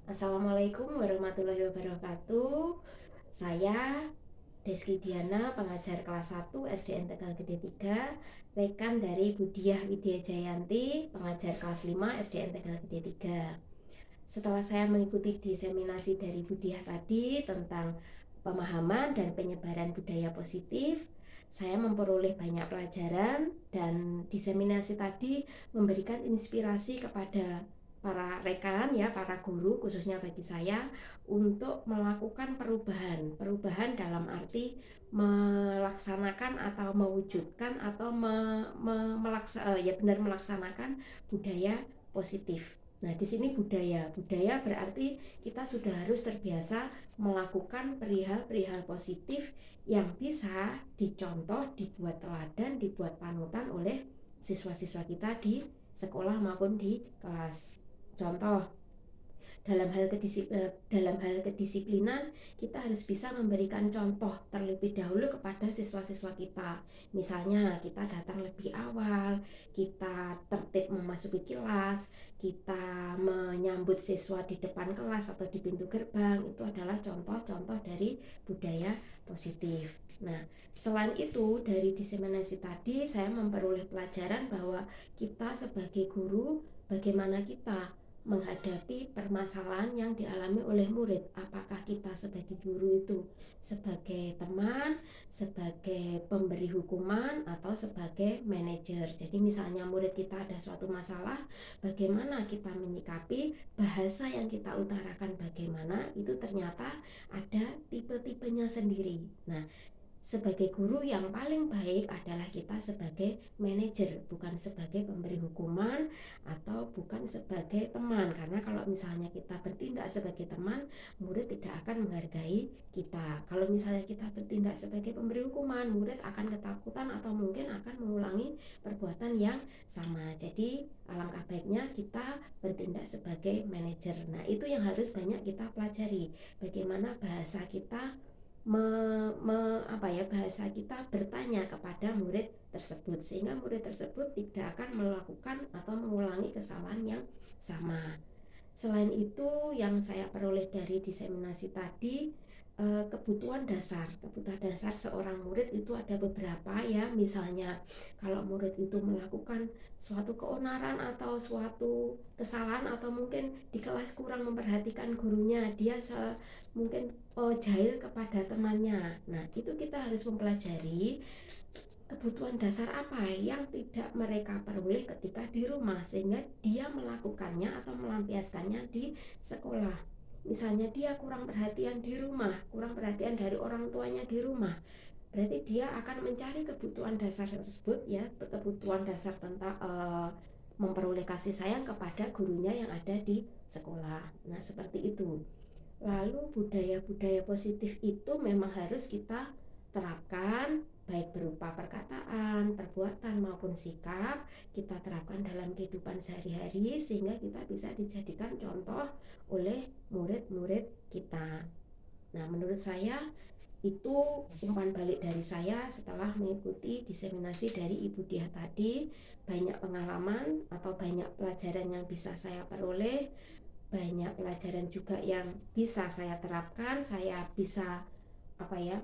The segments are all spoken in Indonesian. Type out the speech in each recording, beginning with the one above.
Assalamualaikum warahmatullahi wabarakatuh. Saya Deski Diana, pengajar kelas 1 SDN Tegal Gede 3, rekan dari Budiah Widya Jayanti, pengajar kelas 5 SDN Tegal Gede 3. Setelah saya mengikuti diseminasi dari Budiah tadi tentang pemahaman dan penyebaran budaya positif, saya memperoleh banyak pelajaran dan diseminasi tadi memberikan inspirasi kepada para rekan ya, para guru khususnya bagi saya untuk melakukan perubahan dalam arti melaksanakan atau mewujudkan atau benar melaksanakan budaya positif. Nah, di sini budaya berarti kita sudah harus terbiasa melakukan perihal-perihal positif yang bisa dicontoh, dibuat teladan, dibuat panutan oleh siswa-siswa kita di sekolah maupun di kelas. Contoh, dalam hal kedisiplinan kita harus bisa memberikan contoh terlebih dahulu kepada siswa-siswa kita. Misalnya kita datang lebih awal, kita tertib memasuki kelas, kita menyambut siswa di depan kelas atau di pintu gerbang. Itu adalah contoh-contoh dari budaya positif. Nah, selain itu dari diseminasi tadi saya memperoleh pelajaran bahwa kita sebagai guru, bagaimana kita menghadapi permasalahan yang dialami oleh murid. Apakah kita sebagai guru itu sebagai teman, sebagai pemberi hukuman, atau sebagai manajer. Jadi misalnya murid kita ada suatu masalah, bagaimana kita menyikapi, bahasa yang kita utarakan bagaimana, itu ternyata ada tipe-tipenya sendiri. Nah, sebagai guru yang paling baik adalah kita sebagai manajer, bukan sebagai pemberi hukuman atau bukan sebagai teman. Karena kalau misalnya kita bertindak sebagai teman, murid tidak akan menghargai kita. Kalau misalnya kita bertindak sebagai pemberi hukuman, murid akan ketakutan atau mungkin akan mengulangi perbuatan yang sama. Jadi alangkah baiknya kita bertindak sebagai manajer. Nah, itu yang harus banyak kita pelajari. Bagaimana bahasa kita bahasa kita bertanya kepada murid tersebut, sehingga murid tersebut tidak akan melakukan atau mengulangi kesalahan yang sama. Selain itu, yang saya peroleh dari diseminasi tadi, kebutuhan dasar seorang murid itu ada beberapa ya. Misalnya kalau murid itu melakukan suatu keonaran atau suatu kesalahan, atau mungkin di kelas kurang memperhatikan gurunya, dia mungkin jahil kepada temannya. Nah, itu kita harus mempelajari kebutuhan dasar apa yang tidak mereka peroleh ketika di rumah, sehingga dia melakukannya atau melampiaskannya di sekolah. Misalnya dia kurang perhatian di rumah, kurang perhatian dari orang tuanya di rumah, berarti dia akan mencari kebutuhan dasar tersebut ya, kebutuhan dasar tentang memperoleh kasih sayang kepada gurunya yang ada di sekolah. Nah, seperti itu. Lalu budaya-budaya positif itu memang harus kita terapkan, baik berupa perkataan, perbuatan maupun sikap, kita terapkan dalam kehidupan sehari-hari sehingga kita bisa dijadikan contoh oleh murid-murid kita. Nah, menurut saya itu umpan balik dari saya setelah mengikuti diseminasi dari Ibu Diah tadi. Banyak pengalaman atau banyak pelajaran yang bisa saya peroleh, banyak pelajaran juga yang bisa saya terapkan. Saya bisa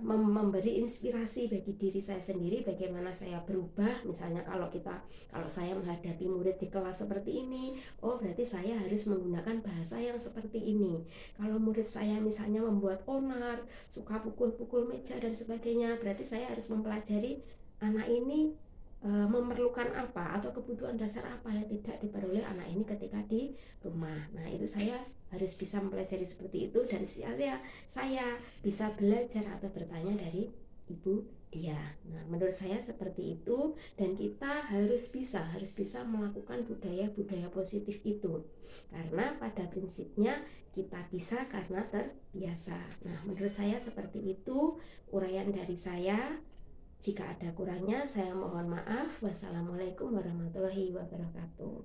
memberi inspirasi bagi diri saya sendiri, bagaimana saya berubah. Misalnya kalau saya menghadapi murid di kelas seperti ini, oh berarti saya harus menggunakan bahasa yang seperti ini. Kalau murid saya misalnya membuat onar, suka pukul-pukul meja dan sebagainya, berarti saya harus mempelajari anak ini memerlukan apa atau kebutuhan dasar apa yang tidak diperoleh anak ini ketika di rumah. Nah, itu saya harus bisa mempelajari seperti itu, dan saya bisa belajar atau bertanya dari Ibu Dia. Nah, menurut saya seperti itu, dan kita harus bisa melakukan budaya-budaya positif itu. Karena pada prinsipnya kita bisa karena terbiasa. Nah, menurut saya seperti itu uraian dari saya. Jika ada kurangnya, saya mohon maaf. Wassalamualaikum warahmatullahi wabarakatuh.